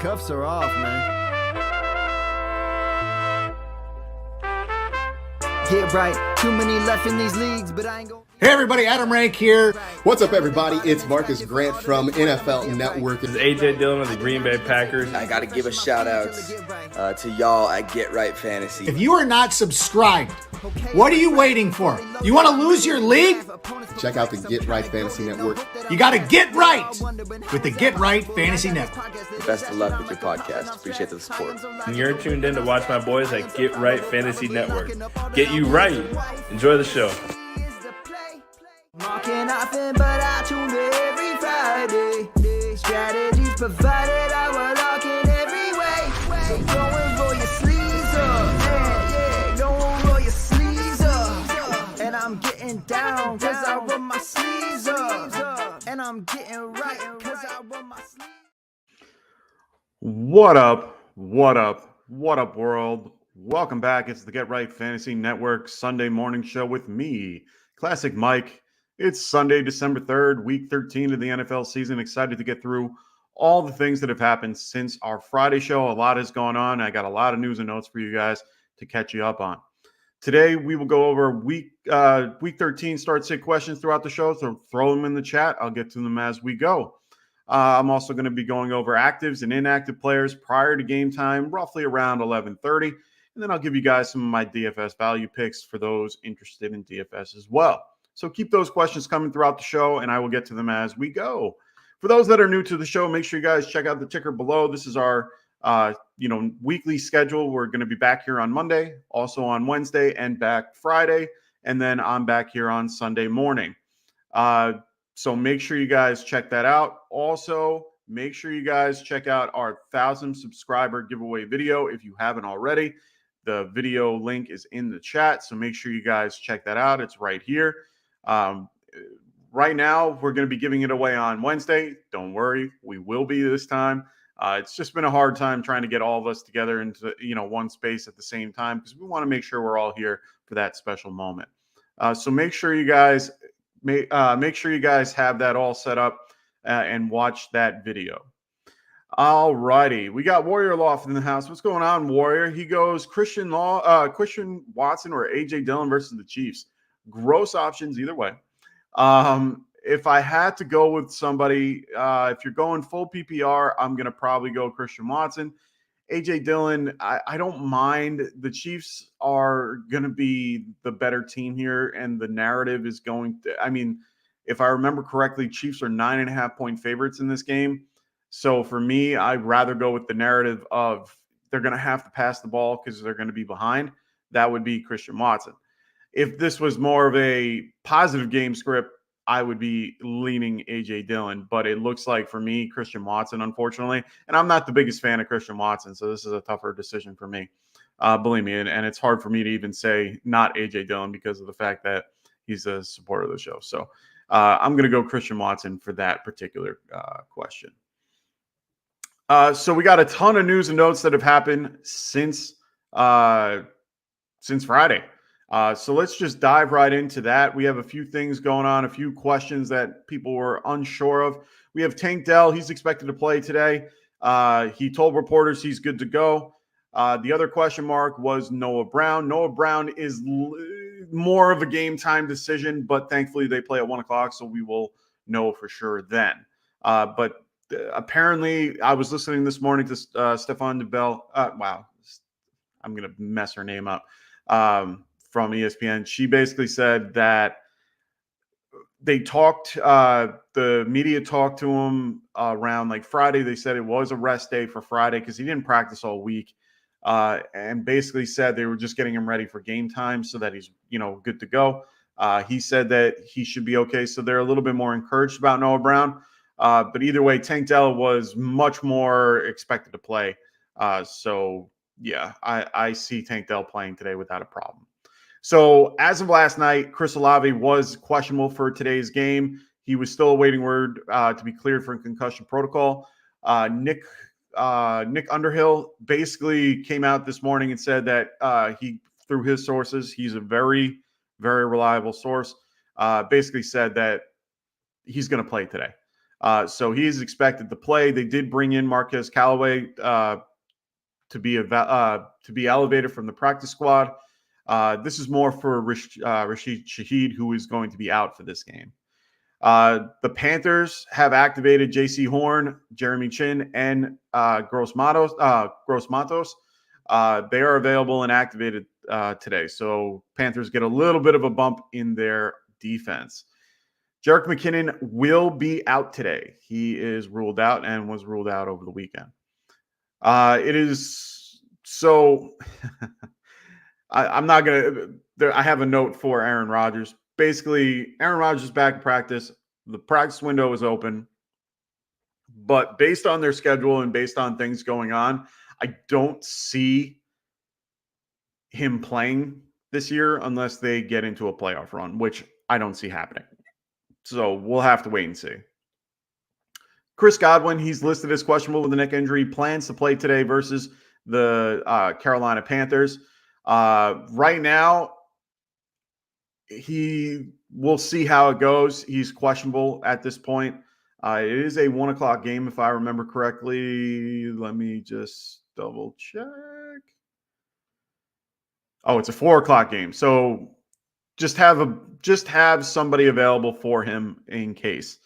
Cuffs are off, man. Get right. Too many left in these leagues, but I ain't gonna... Hey everybody, Adam Rank here. What's up everybody? It's Marcus Grant from NFL Network. This is AJ Dillon of the Green Bay Packers. I got to give a shout out to y'all at Get Right Fantasy. If you are not subscribed, what are you waiting for? You want to lose your league? Check out the Get Right Fantasy Network. You got to get right with the Get Right Fantasy Network. Best of luck with your podcast. Appreciate the support. And you're tuned in to watch my boys at Get Right Fantasy Network. Get you right. Enjoy the show. Marking nothing, but I tune every Friday. Strategies provided, I will lock in every way. So go and roll your sleeves up, yeah. Don't roll your sleeves up. And I'm getting down, cause I roll my sleeves up. And I'm getting right, cause I roll my sleeves up. What up? What up? What up, world? Welcome back. It's the Get Right Fantasy Network Sunday morning show with me, Classic Mike. It's Sunday, December 3rd, week 13 of the NFL season. Excited to get through all the things that have happened since our Friday show. A lot has gone on. I got a lot of news and notes for you guys to catch you up on. Today, we will go over week 13 start-sit questions throughout the show, so throw them in the chat. I'll get to them as we go. I'm also going to be going over actives and inactive players prior to game time, roughly around 11:30. And then I'll give you guys some of my DFS value picks for those interested in DFS as well. So keep those questions coming throughout the show, and I will get to them as we go. For those that are new to the show, make sure you guys check out the ticker below. This is our weekly schedule. We're going to be back here on Monday, also on Wednesday, and back Friday. And then I'm back here on Sunday morning. So make sure you guys check that out. Also, make sure you guys check out our 1,000 subscriber giveaway video if you haven't already. The video link is in the chat, so make sure you guys check that out. It's right here. Right now, we're going to be giving it away on Wednesday. Don't worry, we will be this time. It's just been a hard time trying to get all of us together into one space at the same time because we want to make sure we're all here for that special moment. So make sure you guys have that all set up and watch that video. All righty, we got Warrior Loft in the house. What's going on, Warrior? He goes Christian Watson or AJ Dillon versus the Chiefs. Gross options either way. If I had to go with somebody, if you're going full PPR, I'm going to probably go Christian Watson. AJ Dillon, I don't mind. The Chiefs are going to be the better team here, and the narrative is going to, if I remember correctly, Chiefs are 9.5-point favorites in this game. So for me, I'd rather go with the narrative of they're going to have to pass the ball because they're going to be behind. That would be Christian Watson. If this was more of a positive game script, I would be leaning AJ Dillon, but it looks like for me, Christian Watson, unfortunately, and I'm not the biggest fan of Christian Watson, so this is a tougher decision for me. Believe me, and it's hard for me to even say not AJ Dillon because of the fact that he's a supporter of the show. So I'm going to go Christian Watson for that particular question. So we got a ton of news and notes that have happened since Friday. So let's just dive right into that. We have a few things going on, a few questions that people were unsure of. We have Tank Dell. He's expected to play today. He told reporters he's good to go. The other question mark was Noah Brown. Noah Brown is more of a game time decision, but thankfully they play at 1 o'clock, so we will know for sure then. But apparently I was listening this morning to Stephon DeBell. Wow, I'm going to mess her name up. From ESPN. She basically said that they talked, the media talked to him around like Friday. They said it was a rest day for Friday because he didn't practice all week, and basically said they were just getting him ready for game time so that he's, good to go. He said that he should be okay. So they're a little bit more encouraged about Noah Brown. But either way, Tank Dell was much more expected to play. So yeah, I see Tank Dell playing today without a problem. So as of last night, Chris Olave was questionable for today's game. He was still awaiting word to be cleared for concussion protocol. Nick Underhill basically came out this morning and said that he, through his sources, he's a very, very reliable source, basically said that he's going to play today. So he is expected to play. They did bring in Marquez Callaway to be elevated from the practice squad. This is more for Rashid Shaheed, who is going to be out for this game. The Panthers have activated J.C. Horn, Jeremy Chin, and Gross Matos. They are available and activated today. So Panthers get a little bit of a bump in their defense. Jerick McKinnon will be out today. He is ruled out and was ruled out over the weekend. It is so. I'm not going to. I have a note for Aaron Rodgers. Basically, Aaron Rodgers is back in practice. The practice window is open. But based on their schedule and based on things going on, I don't see him playing this year unless they get into a playoff run, which I don't see happening. So we'll have to wait and see. Chris Godwin, he's listed as questionable with a neck injury, plans to play today versus the Carolina Panthers. Right now, we'll see how it goes. He's questionable at this point. It is a 1 o'clock game, if I remember correctly. Let me just double check. Oh, it's a 4 o'clock game. So just have somebody available for him in case.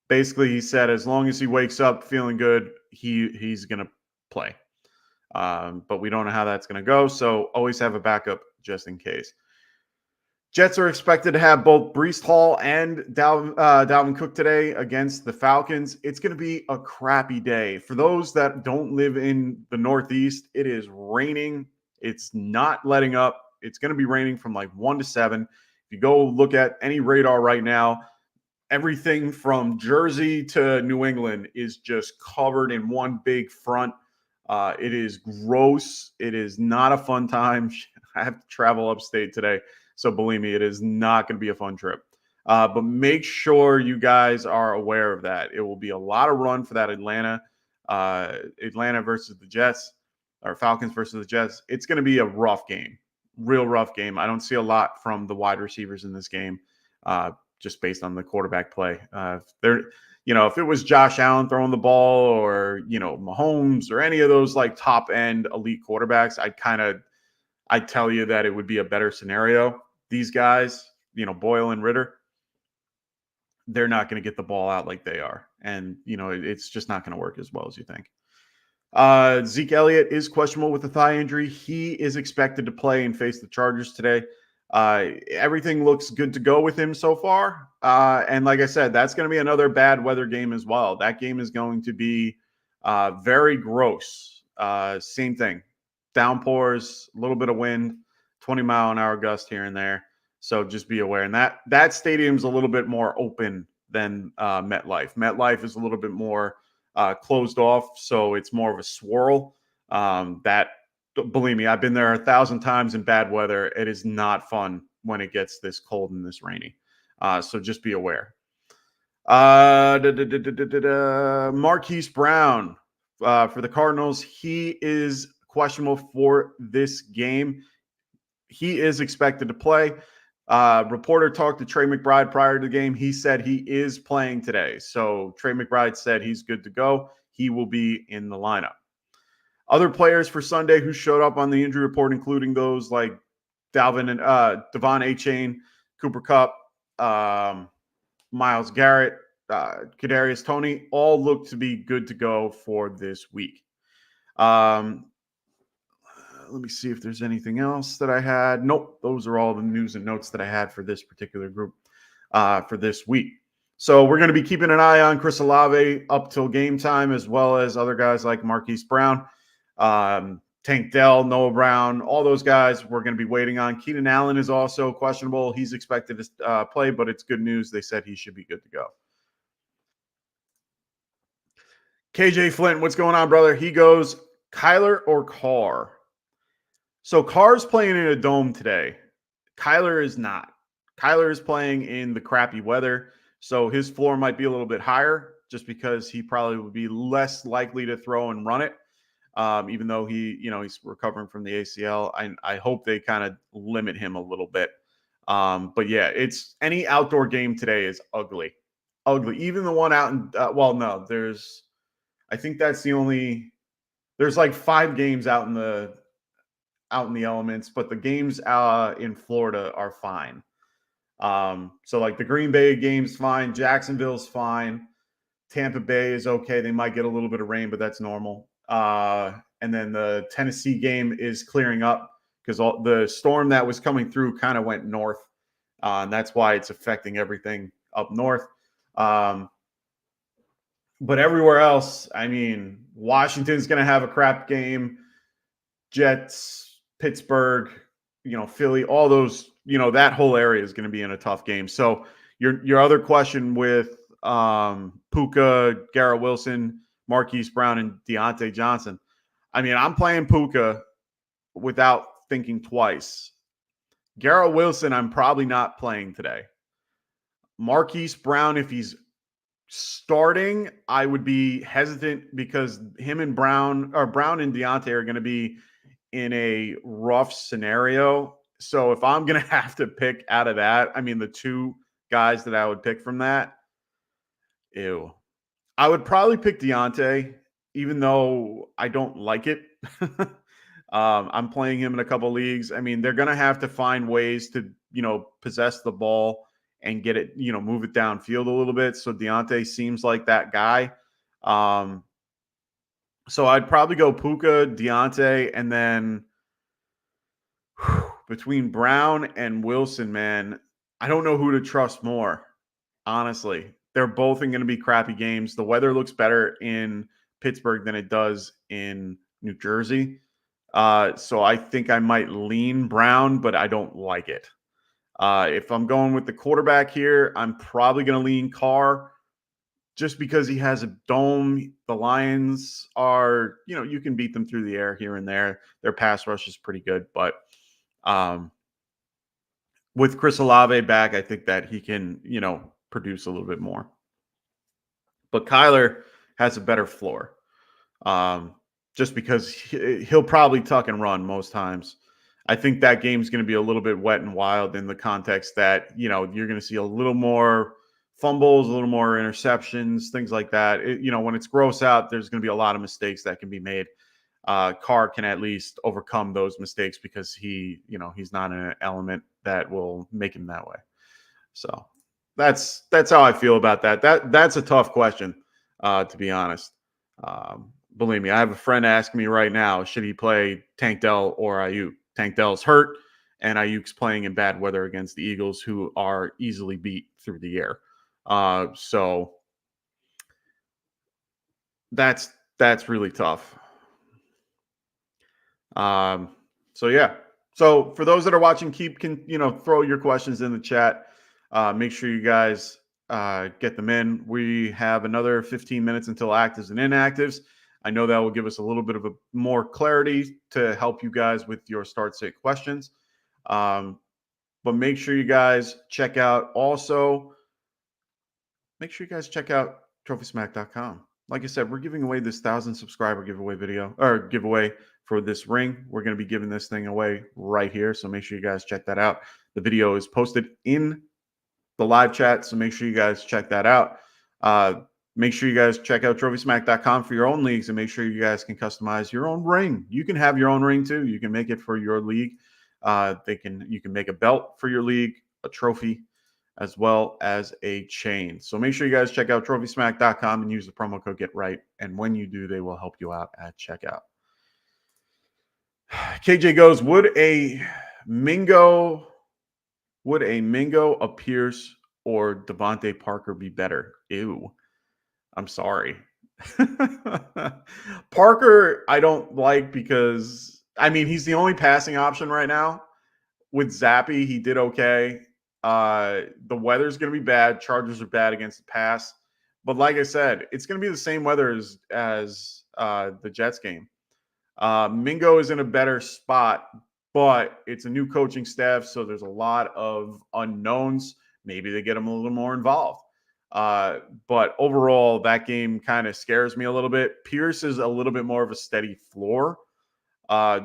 Basically, he said as long as he wakes up feeling good, he's going to play. But we don't know how that's going to go. So always have a backup just in case. Jets are expected to have both Breece Hall and Dalvin Cook today against the Falcons. It's going to be a crappy day. For those that don't live in the Northeast, it is raining. It's not letting up. It's going to be raining from like 1 to 7. If you go look at any radar right now, everything from Jersey to New England is just covered in one big front. It is gross. It is not a fun time. I have to travel upstate today. So believe me, it is not going to be a fun trip. But make sure you guys are aware of that. It will be a lot of run for that Atlanta versus the Jets, or Falcons versus the Jets. It's going to be a rough game, real rough game. I don't see a lot from the wide receivers in this game, just based on the quarterback play. If it was Josh Allen throwing the ball, or Mahomes, or any of those like top end elite quarterbacks, I'd tell you that it would be a better scenario. These guys, Boyle and Ritter, they're not going to get the ball out like they are. And, it's just not going to work as well as you think. Zeke Elliott is questionable with a thigh injury. He is expected to play and face the Chargers today. Everything looks good to go with him so far. And like I said, that's going to be another bad weather game as well. That game is going to be very gross. Same thing. Downpours, a little bit of wind, 20-mile-an-hour gust here and there. So just be aware. And that stadium's a little bit more open than MetLife. MetLife is a little bit more closed off, so it's more of a swirl. Believe me, I've been there 1,000 times in bad weather. It is not fun when it gets this cold and this rainy. So just be aware. Marquise Brown for the Cardinals. He is questionable for this game. He is expected to play. Reporter talked to Trey McBride prior to the game. He said he is playing today. So Trey McBride said he's good to go. He will be in the lineup. Other players for Sunday who showed up on the injury report, including those like Devon Achane, Cooper Kupp, Myles Garrett, Kadarius Toney, all look to be good to go for this week. Let me see if there's anything else that I had. Nope, those are all the news and notes that I had for this particular group for this week. So we're going to be keeping an eye on Chris Olave up till game time, as well as other guys like Marquise Brown, Tank Dell, Noah Brown, all those guys we're going to be waiting on. Keenan Allen is also questionable. He's expected to play, but it's good news. They said he should be good to go. KJ Flint, what's going on, brother? He goes, Kyler or Carr? So Carr's playing in a dome today. Kyler is not. Kyler is playing in the crappy weather, so his floor might be a little bit higher just because he probably would be less likely to throw and run it, even though he's recovering from the ACL. I hope they kind of limit him a little bit. But yeah, it's any outdoor game today is ugly ugly. Even the one out in no, I think that's the only. There's like 5 games out in the elements, but the games in Florida are fine. So like the Green Bay game's fine, Jacksonville's fine, Tampa Bay is okay. They might get a little bit of rain, but that's normal. And then the Tennessee game is clearing up because the storm that was coming through kind of went north, and that's why it's affecting everything up north. But everywhere else, I mean, Washington's going to have a crap game. Jets, Pittsburgh, Philly, all those, that whole area is going to be in a tough game. So your other question with Puka, Garrett Wilson, Marquise Brown, and Deontay Johnson. I mean, I'm playing Puka without thinking twice. Garrett Wilson, I'm probably not playing today. Marquise Brown, if he's starting, I would be hesitant because him and Brown and Deontay are going to be in a rough scenario. So if I'm going to have to pick out of that, I mean, the 2 guys that I would pick from that, I would probably pick Deontay, even though I don't like it. I'm playing him in a couple leagues. I mean, they're going to have to find ways to, possess the ball and get it, move it downfield a little bit. So Deontay seems like that guy. So I'd probably go Puka, Deontay, and then between Brown and Wilson, man, I don't know who to trust more, honestly. They're both going to be crappy games. The weather looks better in Pittsburgh than it does in New Jersey. So I think I might lean Brown, but I don't like it. If I'm going with the quarterback here, I'm probably going to lean Carr just because he has a dome. The Lions are, you can beat them through the air here and there. Their pass rush is pretty good, but with Chris Olave back, I think that he can, produce a little bit more. But Kyler has a better floor just because he'll probably tuck and run most times. I think that game's going to be a little bit wet and wild in the context that, you're going to see a little more fumbles, a little more interceptions, things like that. When it's gross out, there's going to be a lot of mistakes that can be made. Carr can at least overcome those mistakes because he's not in an element that will make him that way. So that's how I feel about that. That's a tough question, to be honest. Believe me, I have a friend asking me right now, should he play Tank Dell or Ayuk? Tank Dell's hurt, and Ayuk's playing in bad weather against the Eagles, who are easily beat through the air. So that's really tough. So yeah. So for those that are watching, throw your questions in the chat. Make sure you guys get them in. We have another 15 minutes until actives and inactives. I know that will give us a little bit of a more clarity to help you guys with your start sit questions. But make sure you guys check out trophysmack.com. Like I said, we're giving away this 1,000 subscriber giveaway for this ring. We're going to be giving this thing away right here. So make sure you guys check that out. The video is posted in the live chat. So make sure you guys check that out. Make sure you guys check out trophysmack.com for your own leagues, and make sure you guys can customize your own ring. You can have your own ring too. You can make it for your league. You can make a belt for your league, a trophy, as well as a chain. So make sure you guys check out trophysmack.com and use the promo code GetRight. And when you do, they will help you out at checkout. KJ goes, would a Mingo, a Pierce, or Devontae Parker be better? Ew. I'm sorry. Parker, I don't like because, he's the only passing option right now. With Zappy, he did okay. The weather's going to be bad. Chargers are bad against the pass. But like I said, it's going to be the same weather as the Jets game. Mingo is in a better spot, but it's a new coaching staff, so there's a lot of unknowns. Maybe they get him a little more involved. But overall, that game kind of scares me a little bit. Pierce is a little bit more of a steady floor,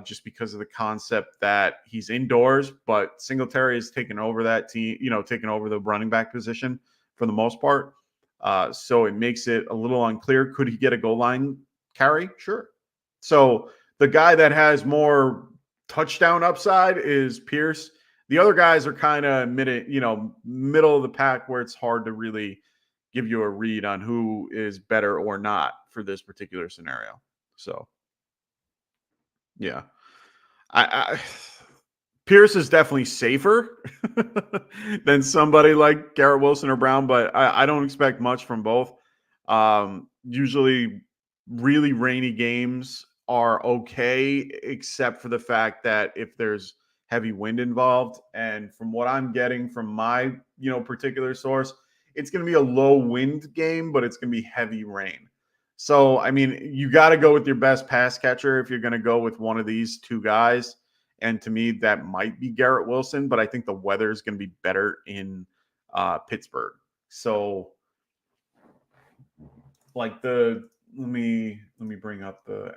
just because of the concept that he's indoors, but Singletary has taken over that team, taken over the running back position for the most part. So it makes it a little unclear. Could he get a goal line carry? Sure. So the guy that has more touchdown upside is Pierce. The other guys are kind of middle of the pack where it's hard to really give you a read on who is better or not for this particular scenario. So, yeah. Pierce is definitely safer than somebody like Garrett Wilson or Brown, but I don't expect much from both. Usually, really rainy games are okay, except for the fact that if there's heavy wind involved, and from what I'm getting from my particular source, it's going to be a low wind game, but it's going to be heavy rain. So, I mean, you got to go with your best pass catcher if you're going to go with one of these two guys. And to me, that might be Garrett Wilson, but I think the weather is going to be better in Pittsburgh. So, like let me bring up the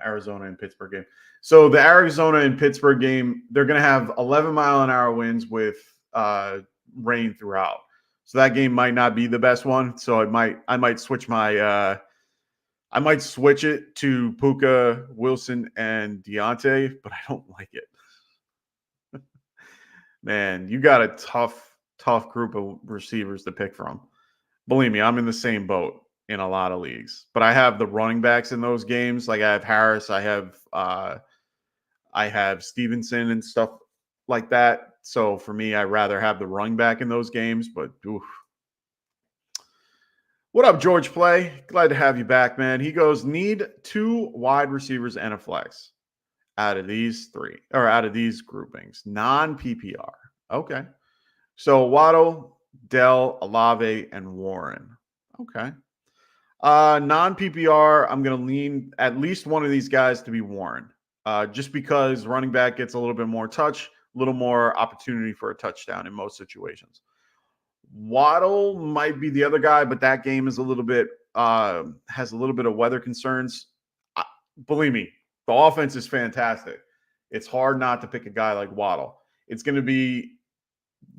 Arizona and Pittsburgh game. So the Arizona and Pittsburgh game, they're going to have 11-mile-an-hour winds with rain throughout. So that game might not be the best one. So I might switch I might switch it to Puka, Wilson, and Deontay, but I don't like it. Man, you got a tough group of receivers to pick from. Believe me, I'm in the same boat in a lot of leagues. But I have the running backs in those games. Like I have Harris, I have Stevenson and stuff like that. So for me, I'd rather have the running back in those games. But oof. What up, George Play? Glad to have you back, man. He goes, need 2 wide receivers and a flex out of these groupings. Non-PPR. Okay. So Waddle, Dell, Olave, and Warren. Okay. Non-PPR, I'm going to lean at least one of these guys to be Warren. Just because running back gets a little bit more touch, a little more opportunity for a touchdown in most situations. Waddle might be the other guy, but that game is a little bit has a little bit of weather concerns. Believe me, the offense is fantastic. It's hard not to pick a guy like Waddle. It's going to be,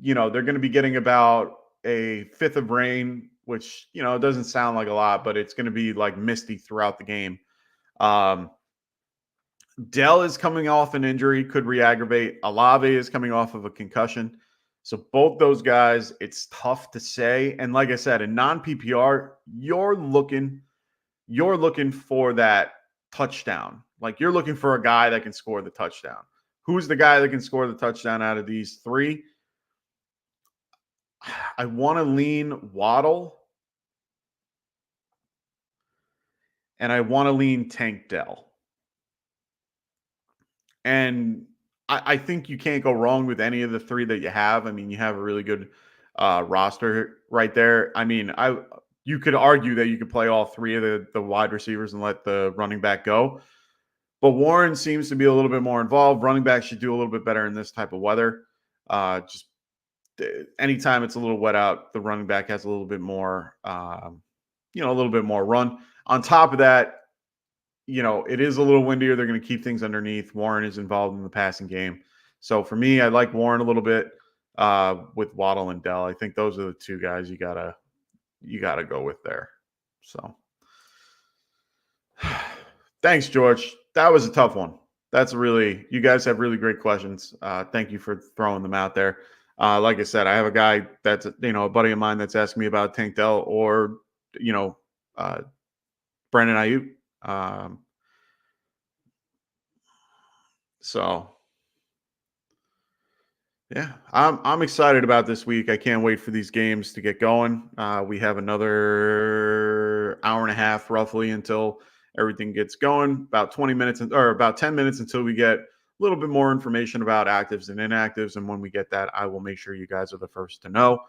they're going to be getting about a fifth of rain, which, it doesn't sound like a lot, but it's going to be like misty throughout the game. Dell is coming off an injury, could re-aggravate. Olave is coming off of a concussion. So both those guys, it's tough to say. And like I said, in non-PPR, you're looking for that touchdown. Like you're looking for a guy that can score the touchdown. Who's the guy that can score the touchdown out of these 3? I want to lean Waddle. And I want to lean Tank Dell. And I think you can't go wrong with any of the 3 that you have. I mean, you have a really good roster right there. I mean, you could argue that you could play all 3 of the wide receivers and let the running back go. But Warren seems to be a little bit more involved. Running back should do a little bit better in this type of weather. Just anytime it's a little wet out, the running back has a little bit more, a little bit more run. On top of that, it is a little windier. They're going to keep things underneath. Warren is involved in the passing game. So for me, I like Warren a little bit with Waddle and Dell. I think those are the 2 guys you gotta go with there. So thanks, George. That was a tough one. You guys have really great questions. Thank you for throwing them out there. Like I said, I have a guy that's, a buddy of mine that's asking me about Tank Dell or, Brandon Ayuk. So yeah, I'm excited about this week. I can't wait for these games to get going. We have another hour and a half roughly until everything gets going. About 20 minutes or about 10 minutes until we get a little bit more information about actives and inactives. And when we get that, I will make sure you guys are the first to know.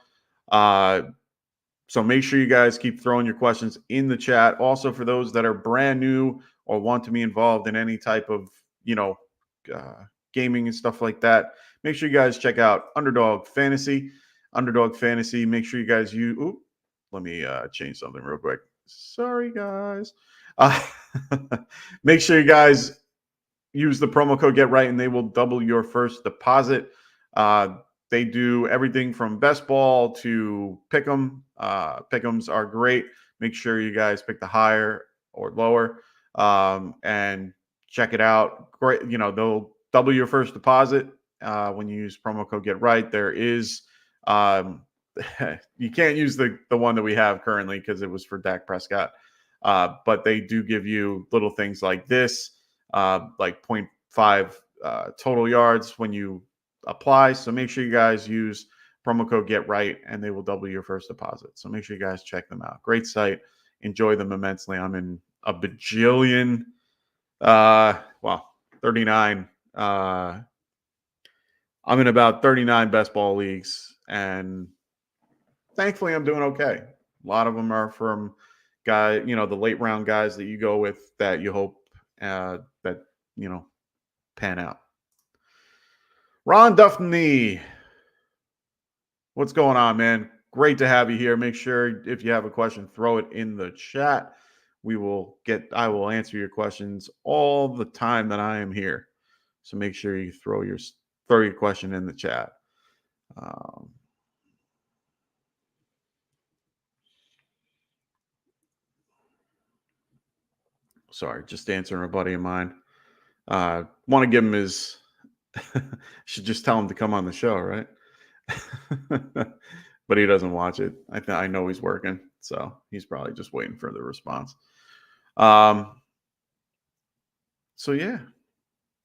So make sure you guys keep throwing your questions in the chat. Also, for those that are brand new or want to be involved in any type of, gaming and stuff like that, make sure you guys check out Underdog Fantasy. Make sure you guys let me change something real quick. Sorry, guys. Make sure you guys use the promo code GetRight and they will double your first deposit. They do everything from best ball to pick'em. Pick'ems are great. Make sure you guys pick the higher or lower, and check it out. Great, they'll double your first deposit when you use promo code Get Right. There is, you can't use the one that we have currently because it was for Dak Prescott, but they do give you little things like this, like 0.5 total yards when you apply. So make sure you guys use promo code Get Right, and they will double your first deposit. So make sure you guys check them out. Great site. Enjoy them immensely. I'm in a bajillion, 39. I'm in about 39 best ball leagues, and thankfully I'm doing okay. A lot of them are from the late round guys that you go with that you hope that pan out. Ron Duffney, what's going on, man? Great to have you here. Make sure if you have a question, throw it in the chat. I will answer your questions all the time that I am here. So make sure you throw your question in the chat. Sorry, just answering a buddy of mine. Want to give him his should just tell him to come on the show, right? But he doesn't watch it. I know he's working, so he's probably just waiting for the response. So yeah.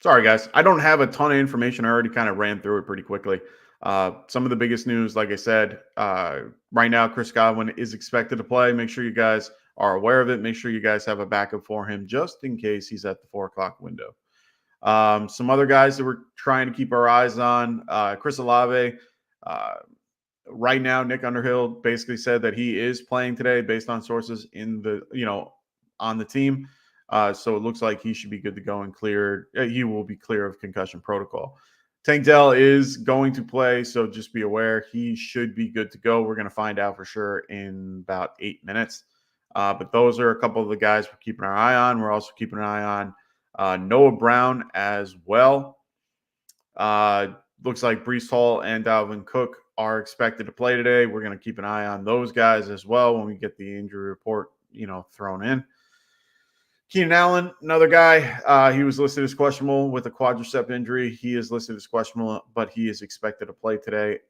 Sorry, guys. I don't have a ton of information. I already kind of ran through it pretty quickly. Some of the biggest news, like I said, right now, Chris Godwin is expected to play. Make sure you guys are aware of it. Make sure you guys have a backup for him just in case he's at the 4 o'clock window. Some other guys that we're trying to keep our eyes on, Chris Olave. Right now, Nick Underhill basically said that he is playing today based on sources in on the team. So it looks like he should be good to go and cleared. He will be clear of concussion protocol. Tank Dell is going to play, so just be aware he should be good to go. We're going to find out for sure in about 8 minutes. But those are a couple of the guys we're keeping our eye on. We're also keeping an eye on Noah Brown as well. Looks like Breece Hall and Dalvin Cook are expected to play today. We're going to keep an eye on those guys as well when we get the injury report, thrown in. Keenan Allen, another guy, he was listed as questionable with a quadricep injury. He is listed as questionable, but he is expected to play today.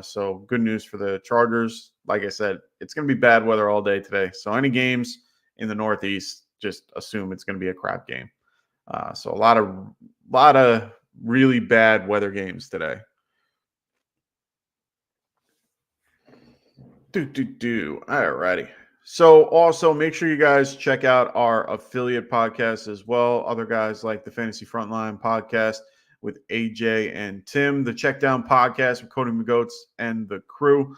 So good news for the Chargers. Like I said, it's going to be bad weather all day today. So any games in the Northeast, just assume it's going to be a crap game. So a lot of really bad weather games today. All righty. So also make sure you guys check out our affiliate podcast as well. Other guys like the Fantasy Frontline podcast with AJ and Tim, the Checkdown podcast with Cody McGoats and the crew.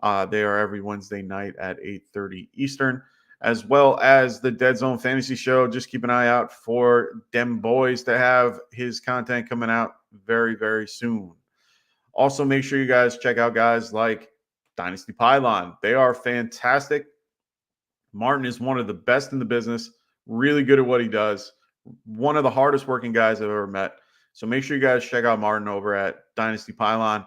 They are every Wednesday night at 8:30 Eastern, as well as the Dead Zone Fantasy Show. Just keep an eye out for Dem Boys to have his content coming out very, very soon. Also, make sure you guys check out guys like Dynasty Pylon. They are fantastic. Martin is one of the best in the business, really good at what he does. One of the hardest working guys I've ever met. So make sure you guys check out Martin over at Dynasty Pylon.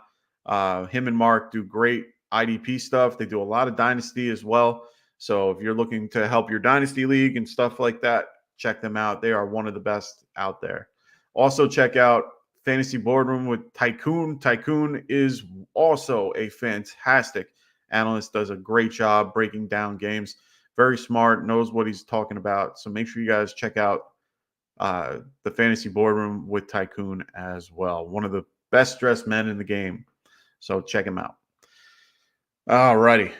Him and Mark do great IDP stuff. They do a lot of Dynasty as well. So if you're looking to help your Dynasty league and stuff like that, check them out. They are one of the best out there. Also check out Fantasy Boardroom with Tycoon. Tycoon is also a fantastic analyst, does a great job breaking down games. Very smart, knows what he's talking about. So make sure you guys check out the Fantasy Boardroom with Tycoon as well. One of the best dressed men in the game. So check him out. All righty.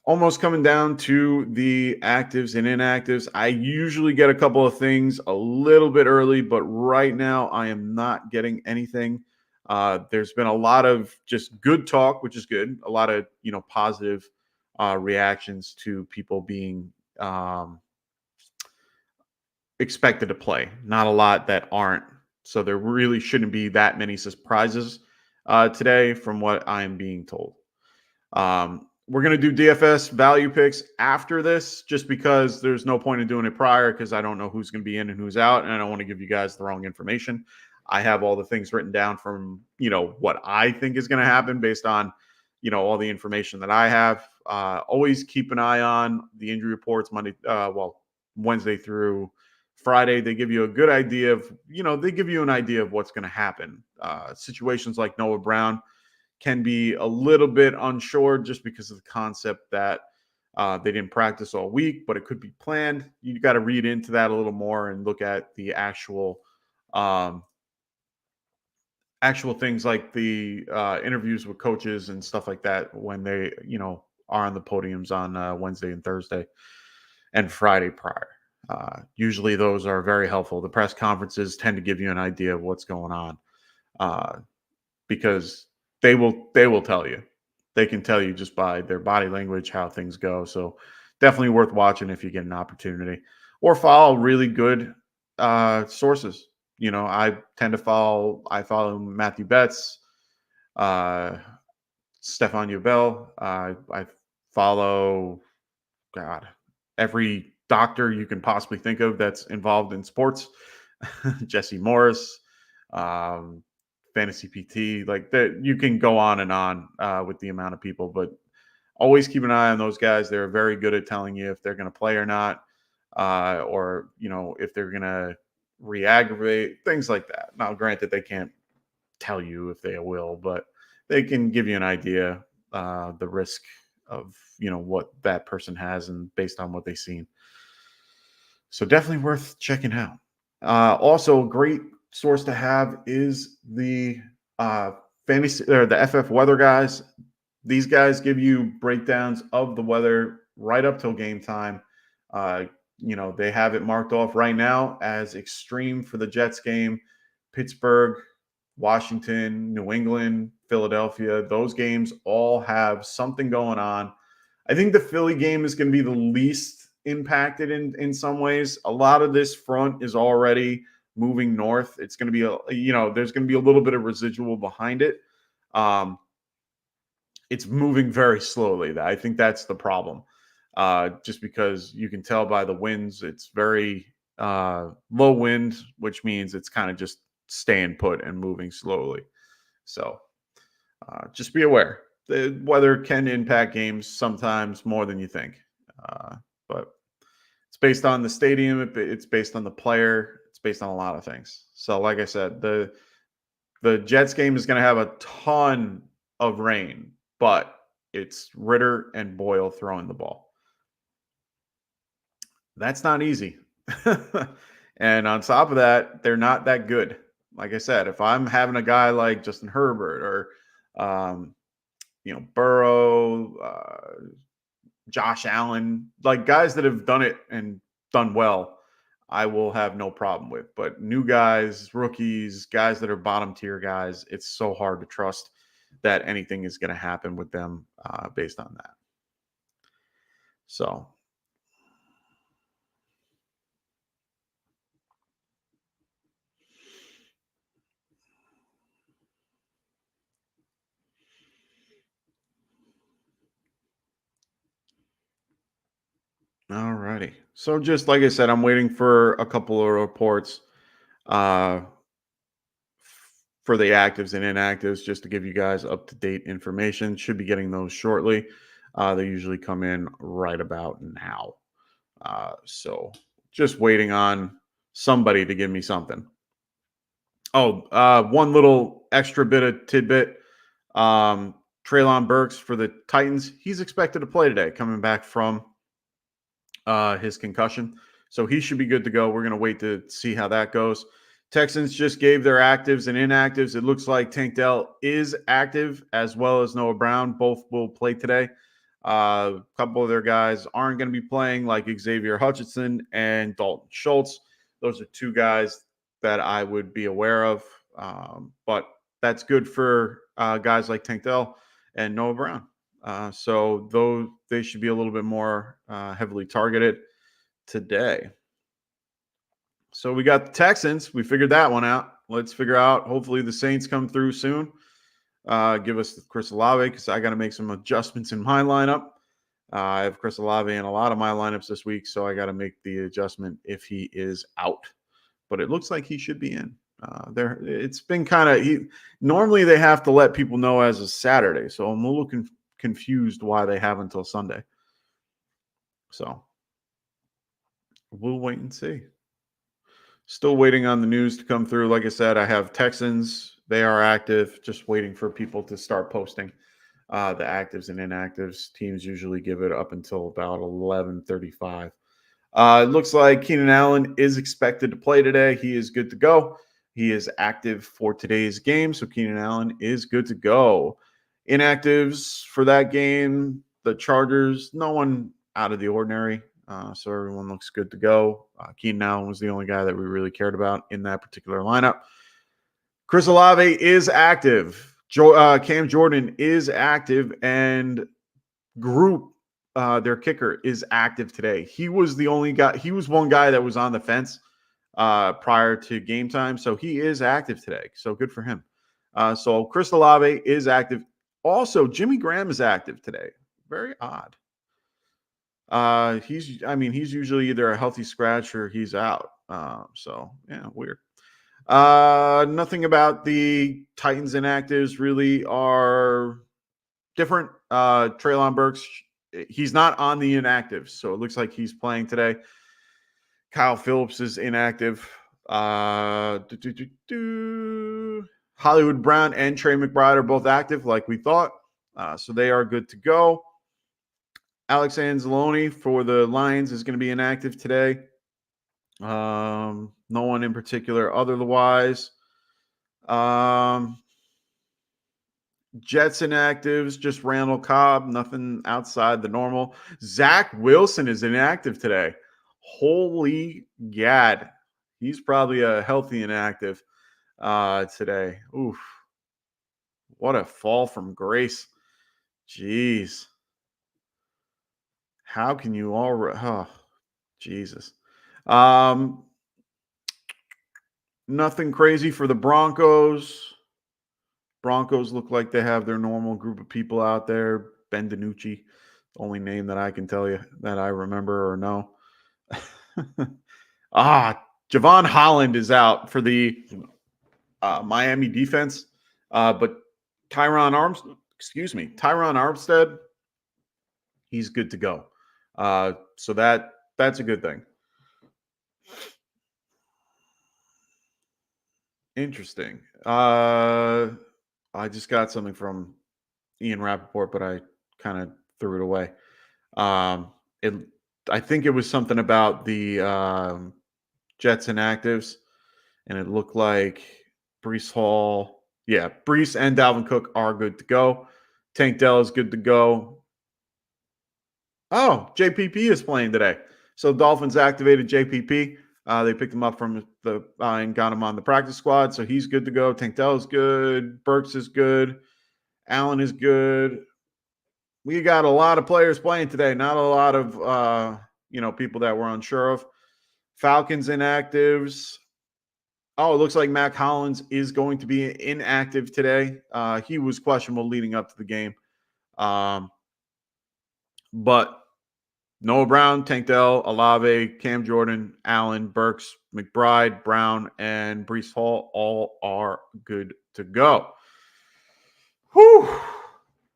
Almost coming down to the actives and inactives. I usually get a couple of things a little bit early, but right now I am not getting anything. There's been a lot of just good talk, which is good. A lot of, positive reactions to people being expected to play. Not a lot that aren't. So there really shouldn't be that many surprises today from what I'm being told. We're going to do DFS value picks after this just because there's no point in doing it prior because I don't know who's going to be in and who's out, and I don't want to give you guys the wrong information. I have all the things written down from, what I think is going to happen based on, all the information that I have. Always keep an eye on the injury reports Wednesday through Friday. They give you a good idea of, they give you an idea of what's going to happen. Situations like Noah Brown can be a little bit unsure just because of the concept that they didn't practice all week, but it could be planned. You got to read into that a little more and look at the actual things like the interviews with coaches and stuff like that when they, are on the podiums on Wednesday and Thursday and Friday prior. Usually those are very helpful. The press conferences tend to give you an idea of what's going on because they will tell you. They can tell you just by their body language how things go. So definitely worth watching if you get an opportunity, or follow really good sources. I tend to follow Matthew Betts, Stefan Ubel. I follow every doctor you can possibly think of that's involved in sports. Jesse Morris, Fantasy PT, like that. You can go on and on with the amount of people, but always keep an eye on those guys. They're very good at telling you if they're going to play or not, or if they're going to re-aggravate, things like that. Now, granted, they can't tell you if they will, but they can give you an idea, the risk of what that person has, and based on what they've seen. So definitely worth checking out. Also, a great source to have is the fantasy or the FF weather guys. These guys give you breakdowns of the weather right up till game time. They have it marked off right now as extreme for the Jets game. Pittsburgh, Washington, New England, Philadelphia, those games all have something going on. I think the Philly game is going to be the least impacted in some ways. A lot of this front is already moving north. It's going to be there's going to be a little bit of residual behind it. It's moving very slowly. I think that's the problem. Just because you can tell by the winds, it's very low wind, which means it's kind of just staying put and moving slowly. So just be aware. The weather can impact games sometimes more than you think. But it's based on the stadium. It's based on the player. It's based on a lot of things. So like I said, the Jets game is going to have a ton of rain, but it's Ritter and Boyle throwing the ball. That's not easy. And on top of that, they're not that good. Like I said, if I'm having a guy like Justin Herbert or, Burrow, Josh Allen, like guys that have done it and done well, I will have no problem with. But new guys, rookies, guys that are bottom tier guys, it's so hard to trust that anything is going to happen with them based on that. So. All righty. So just like I said, I'm waiting for a couple of reports for the actives and inactives just to give you guys up-to-date information. Should be getting those shortly. They usually come in right about now. So just waiting on somebody to give me something. One little extra bit of tidbit. Treylon Burks for the Titans. He's expected to play today, coming back from his concussion. So he should be good to go. We're going to wait to see how that goes. Texans just gave their actives and inactives. It looks like Tank Dell is active as well as Noah Brown. Both will play today. A couple of their guys aren't going to be playing, like Xavier Hutchinson and Dalton Schultz. Those are two guys that I would be aware of. But that's good for guys like Tank Dell and Noah Brown. So though they should be a little bit more heavily targeted today. So we got the Texans. We figured that one out. Let's figure out. Hopefully the Saints come through soon. Give us Chris Olave because I got to make some adjustments in my lineup. I have Chris Olave in a lot of my lineups this week, so I got to make the adjustment if he is out. But it looks like he should be in. It's been kind of normally they have to let people know as a Saturday, so I'm a little confused why they have until Sunday. So we'll wait and see. Still waiting on the news to come through. Like I said, I have Texans. They are active. Just waiting for people to start posting the actives and inactives. Teams usually give it up until about 11:35. It looks like Keenan Allen is expected to play today. He is good to go. He is active for today's game, so Keenan Allen is good to go. Inactives for that game, the Chargers, no one out of the ordinary. So everyone looks good to go. Keenan Allen was the only guy that we really cared about in that particular lineup. Chris Olave is active. Cam Jordan is active, and Group, their kicker, is active today. He was the only guy. He was one guy that was on the fence prior to game time, so he is active today. So good for him. So Chris Olave is active. Also, Jimmy Graham is active today. Very odd. He's usually either a healthy scratch or he's out. So yeah, weird. Nothing about the Titans inactives really are different. Treylon Burks, he's not on the inactives, so it looks like he's playing today. Kyle Phillips is inactive. Hollywood Brown and Trey McBride are both active, like we thought. So they are good to go. Alex Anzalone for the Lions is going to be inactive today. No one in particular otherwise. Jets inactives, just Randall Cobb, nothing outside the normal. Zach Wilson is inactive today. Holy gad. He's probably a healthy inactive today. Oof. What a fall from grace. Jeez. How can you all... Oh, Jesus. Nothing crazy for the Broncos. Broncos look like they have their normal group of people out there. Ben DiNucci, the only name that I can tell you that I remember or know. Javon Holland is out for the Miami defense. But Tyron Armstead, he's good to go. So that's a good thing. Interesting. I just got something from Ian Rappaport, but I kind of threw it away. I think it was something about the Jets inactives, and it looked like Breece Hall. Yeah, Breece and Dalvin Cook are good to go. Tank Dell is good to go. Oh, JPP is playing today. So Dolphins activated JPP. They picked him up from and got him on the practice squad, so he's good to go. Tank Dell is good. Burks is good. Allen is good. We got a lot of players playing today. Not a lot of people that we're unsure of. Falcons inactives. Oh, it looks like Mac Hollins is going to be inactive today. He was questionable leading up to the game. But Noah Brown, Tank Dell, Olave, Cam Jordan, Allen, Burks, McBride, Brown, and Breece Hall all are good to go. Whew.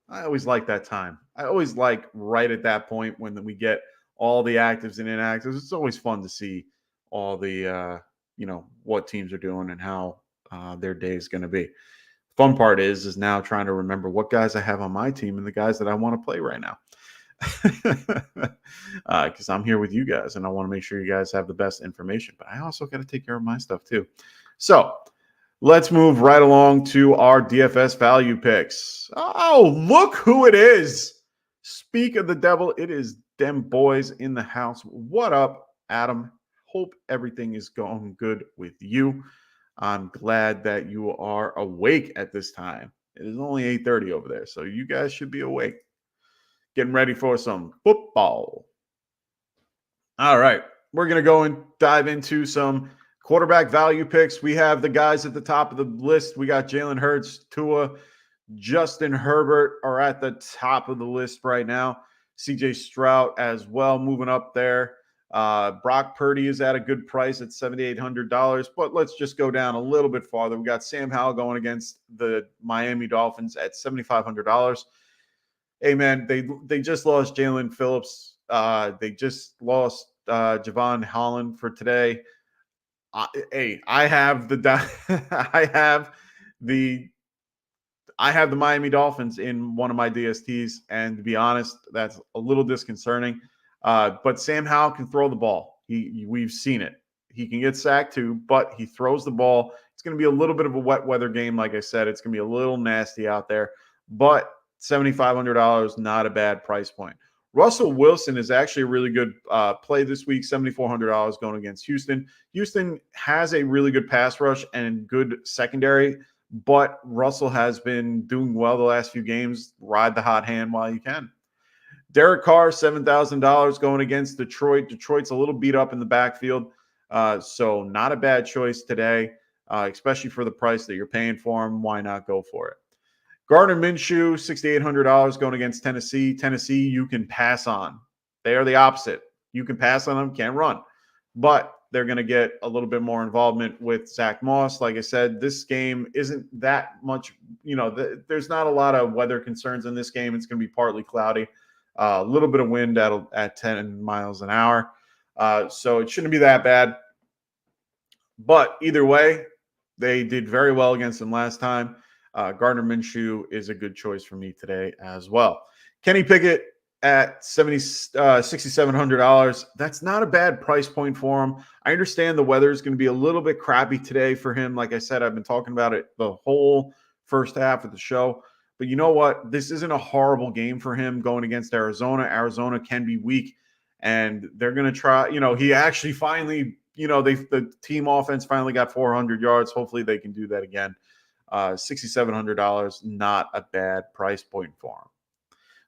I always like that time. I always like right at that point when we get all the actives and inactives. It's always fun to see all the, what teams are doing and how their day is going to be. Fun part is now trying to remember what guys I have on my team and the guys that I want to play right now. Because I'm here with you guys and I want to make sure you guys have the best information, but I also got to take care of my stuff too. So let's move right along to our DFS value picks. Oh, look who it is. Speak of the devil. It is them boys in the house. What up, Adam? Hope everything is going good with you. I'm glad that you are awake at this time. It is only 8:30 over there, so you guys should be awake. Getting ready for some football. All right. We're going to go and dive into some quarterback value picks. We have the guys at the top of the list. We got Jalen Hurts, Tua, Justin Herbert are at the top of the list right now. CJ Stroud as well, moving up there. Brock Purdy is at a good price at $7,800, but let's just go down a little bit farther. We got Sam Howell going against the Miami Dolphins at $7,500. Hey, man, they just lost Jalen Phillips. They just lost Javon Holland for today. I have the Miami Dolphins in one of my DSTs, and to be honest, that's a little disconcerting. But Sam Howell can throw the ball. We've seen it. He can get sacked too, but he throws the ball. It's going to be a little bit of a wet weather game, like I said. It's going to be a little nasty out there, but $7,500, not a bad price point. Russell Wilson is actually a really good play this week, $7,400 going against Houston. Houston has a really good pass rush and good secondary, but Russell has been doing well the last few games. Ride the hot hand while you can. Derek Carr, $7,000 going against Detroit. Detroit's a little beat up in the backfield, so not a bad choice today, especially for the price that you're paying for him. Why not go for it? Gardner Minshew, $6,800 going against Tennessee. Tennessee, you can pass on. They are the opposite. You can pass on them, can't run. But they're going to get a little bit more involvement with Zach Moss. Like I said, this game isn't that much, there's not a lot of weather concerns in this game. It's going to be partly cloudy, a little bit of wind at 10 miles an hour. So it shouldn't be that bad. But either way, they did very well against them last time. Gardner Minshew is a good choice for me today as well. Kenny Pickett at $6,700. That's not a bad price point for him. I understand the weather is going to be a little bit crappy today for him. Like I said, I've been talking about it the whole first half of the show. But you know what? This isn't a horrible game for him going against Arizona. Arizona can be weak, and they're going to try. He actually finally, the team offense finally got 400 yards. Hopefully they can do that again. $6,700, not a bad price point for him.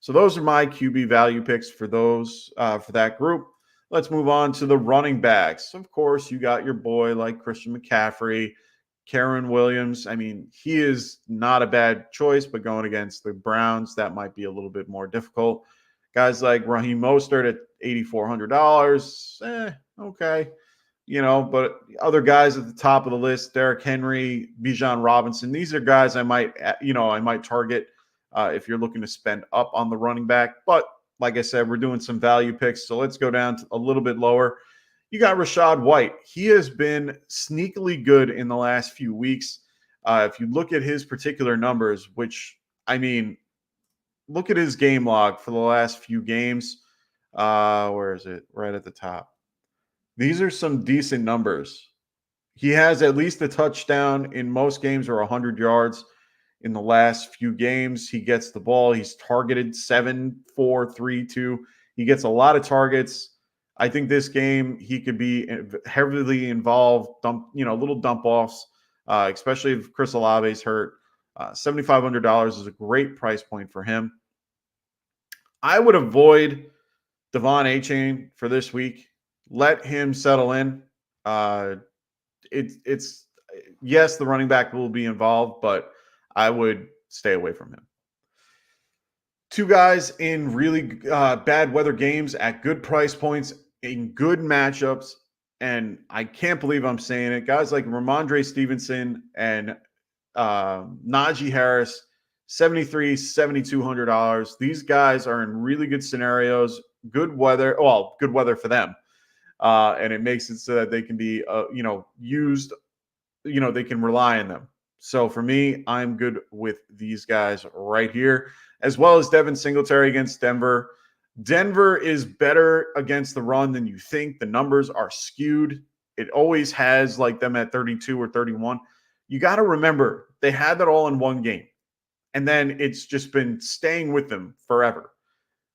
So those are my QB value picks for that group. Let's move on to the running backs. Of course, you got your boy like Christian McCaffrey, Karen Williams. I mean, he is not a bad choice, but going against the Browns, that might be a little bit more difficult. Guys like Raheem Mostert at $8,400, okay. But other guys at the top of the list, Derrick Henry, Bijan Robinson, these are guys I might target if you're looking to spend up on the running back. But like I said, we're doing some value picks, so let's go down to a little bit lower. You got Rachaad White. He has been sneakily good in the last few weeks. If you look at his particular numbers, look at his game log for the last few games. Where is it? Right at the top. These are some decent numbers. He has at least a touchdown in most games or 100 yards in the last few games. He gets the ball. He's targeted 7, 4, 3, 2. He gets a lot of targets. I think this game he could be heavily involved, little dump offs, especially if Chris Olave's hurt. $7,500 is a great price point for him. I would avoid Devon Achane for this week. Let him settle in. It's yes, the running back will be involved, but I would stay away from him. Two guys in really bad weather games at good price points in good matchups, and I can't believe I'm saying it. Guys like Ramondre Stevenson and Najee Harris, $7,300, $7,200. These guys are in really good scenarios. Good weather. Well, good weather for them. And it makes it so that they can be, used, they can rely on them. So for me, I'm good with these guys right here, as well as Devin Singletary against Denver. Denver is better against the run than you think. The numbers are skewed. It always has like them at 32 or 31. You got to remember, they had that all in one game. And then it's just been staying with them forever.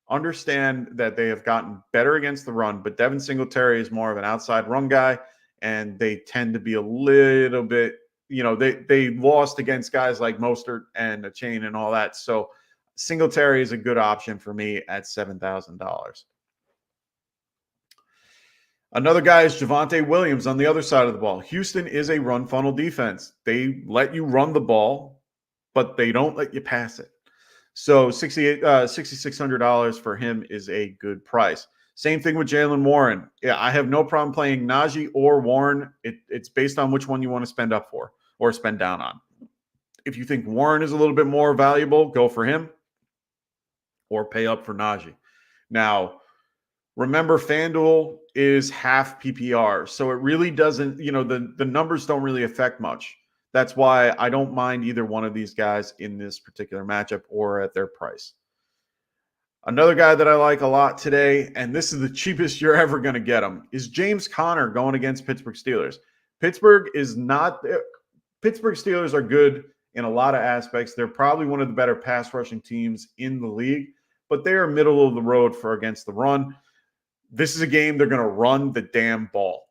Understand that they have gotten better against the run, but Devin Singletary is more of an outside run guy, and they tend to be a little bit, they lost against guys like Mostert and Achane and all that. So Singletary is a good option for me at $7,000. Another guy is Javonte Williams on the other side of the ball. Houston is a run funnel defense. They let you run the ball, but they don't let you pass it. So $6,600 for him is a good price. Same thing with Jalen Warren. Yeah, I have no problem playing Najee or Warren. It's based on which one you want to spend up for or spend down on. If you think Warren is a little bit more valuable, go for him or pay up for Najee. Now, remember, FanDuel is half PPR, so it really doesn't, the numbers don't really affect much. That's why I don't mind either one of these guys in this particular matchup or at their price. Another guy that I like a lot today, and this is the cheapest you're ever going to get him, is James Conner going against Pittsburgh Steelers. Pittsburgh Steelers are good in a lot of aspects. They're probably one of the better pass rushing teams in the league, but they are middle of the road for against the run. This is a game they're going to run the damn ball.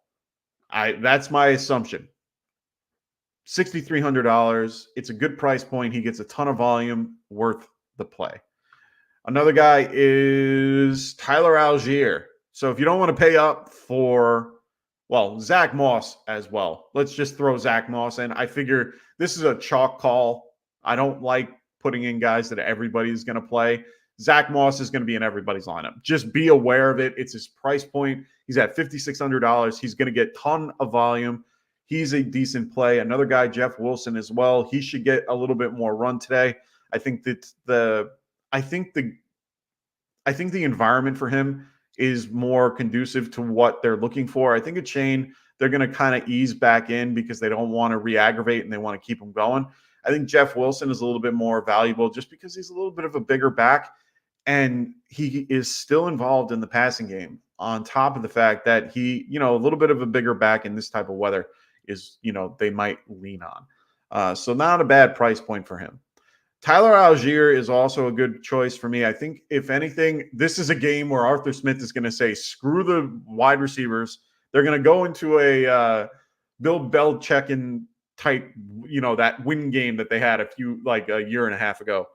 That's my assumption. $6,300. It's a good price point. He gets a ton of volume, worth the play. Another guy is Tyler Algier. So if you don't want to pay up for, Zach Moss as well. Let's just throw Zach Moss in. I figure this is a chalk call. I don't like putting in guys that everybody's going to play. Zach Moss is going to be in everybody's lineup. Just be aware of it. It's his price point. He's at $5,600. He's going to get a ton of volume. He's a decent play. Another guy, Jeff Wilson, as well. He should get a little bit more run today. I think that the environment for him is more conducive to what they're looking for. I think a chain, they're going to kind of ease back in because they don't want to re-aggravate and they want to keep him going. I think Jeff Wilson is a little bit more valuable just because he's a little bit of a bigger back and he is still involved in the passing game on top of the fact that he, a little bit of a bigger back in this type of weather is, they might lean on. So not a bad price point for him. Tyler Algier is also a good choice for me. I think, if anything, this is a game where Arthur Smith is going to say, screw the wide receivers. They're going to go into a Bill Belichick type, that win game that they had a year and a half ago.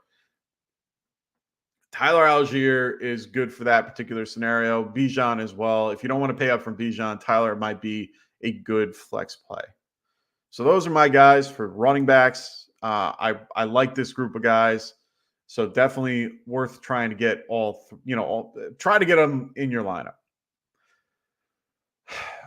Tyler Algier is good for that particular scenario. Bijan as well. If you don't want to pay up from Bijan, Tyler might be a good flex play. So those are my guys for running backs. I like this group of guys, so definitely worth trying to get try to get them in your lineup.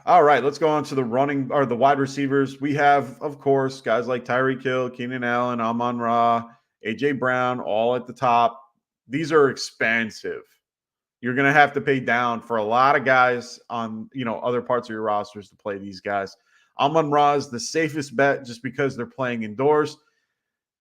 All right, let's go on to the wide receivers. We have, of course, guys like Tyreek Hill, Keenan Allen, Amon-Ra, A.J. Brown, all at the top. These are expensive. You're going to have to pay down for a lot of guys on, other parts of your rosters to play these guys. Amon-Ra is the safest bet just because they're playing indoors.